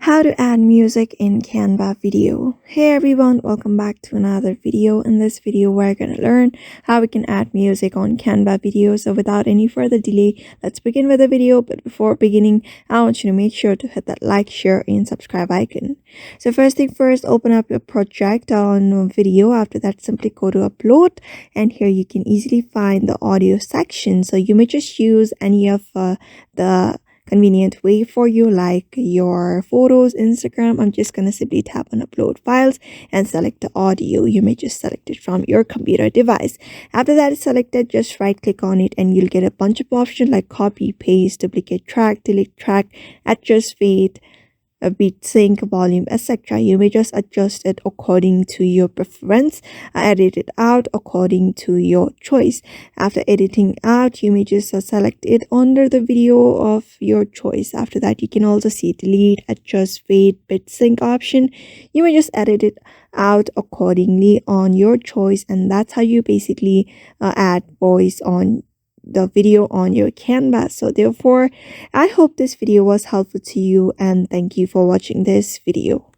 How to add music in Canva video. Hey everyone, welcome back to another video. In this video, we're going to learn how we can add music on Canva video. So without any further delay, let's begin with the video. But before beginning, I want you to make sure to hit that like, share, and subscribe icon. So first thing first, open up your project on video. After that, simply go to upload. And here you can easily find the audio section. So you may just use any of the convenient way for you, like your photos, Instagram. I'm just gonna simply tap on upload files and select the audio. You may just select it from your computer device. After that is selected, just right click on it and you'll get a bunch of options like copy, paste, duplicate track, delete track, adjust fade, a beat sync, volume, etc. You may just adjust it according to your preference, edit it out according to your choice. After editing out, you may just select it under the video of your choice. After that, you can also see delete, adjust, fade, beat sync option. You may just edit it out accordingly on your choice, and that's how you basically add voice on the video on your canvas. So therefore, I hope this video was helpful to you, and thank you for watching this video.